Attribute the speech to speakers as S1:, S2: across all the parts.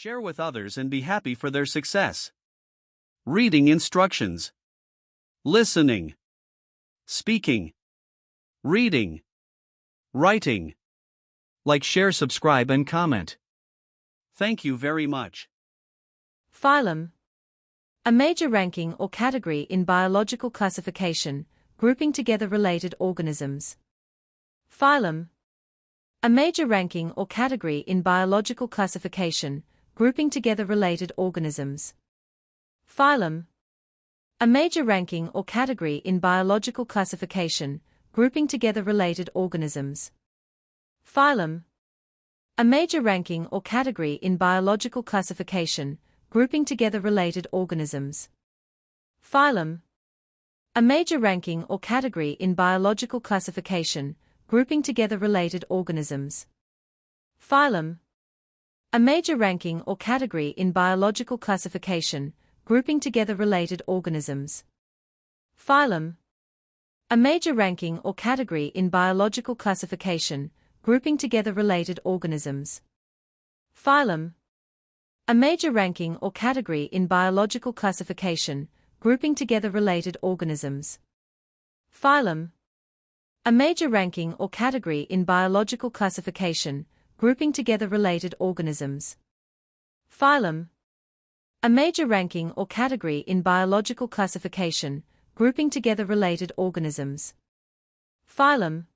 S1: Share with others and be happy for their success. Reading instructions. Listening. Speaking. Reading. Writing. Like, share, subscribe, and comment. Thank you very much.
S2: Phylum. A major ranking or category in biological classification, grouping together related organisms. Phylum. A major ranking or category in biological classification, grouping together related organisms. Phylum. A major ranking or category in biological classification, grouping together related organisms. Phylum. A major ranking or category in biological classification, grouping together related organisms. Phylum. A major ranking or category in biological classification, grouping together related organisms. Phylum. A major ranking or category in biological classification, grouping together related organisms. Phylum. A major ranking or category in biological classification, grouping together related organisms. Phylum. A major ranking or category in biological classification, grouping together related organisms. Phylum. A major ranking or category in biological classification, grouping together related organisms. Phylum. A major ranking or category in biological classification, grouping together related organisms. Phylum.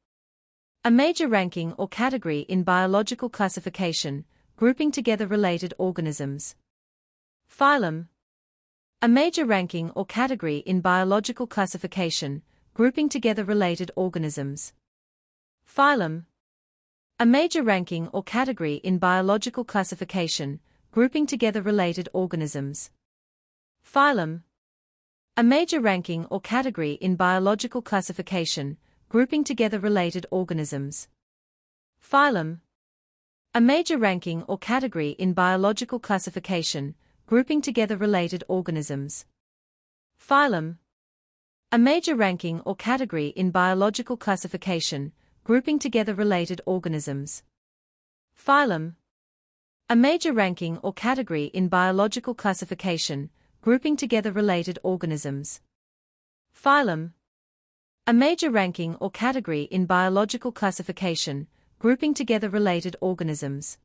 S2: A major ranking or category in biological classification, grouping together related organisms. Phylum. A major ranking or category in biological classification, grouping together related organisms. Phylum. A major ranking or category in biological classification, grouping together related organisms. Phylum. A major ranking or category in biological classification, grouping together related organisms. Phylum. A major ranking or category in biological classification, grouping together related organisms. Phylum. A major ranking or category in biological classification, grouping together related organisms. Phylum. A major ranking or category in biological classification, grouping together related organisms. Phylum. A major ranking or category in biological classification, grouping together related organisms.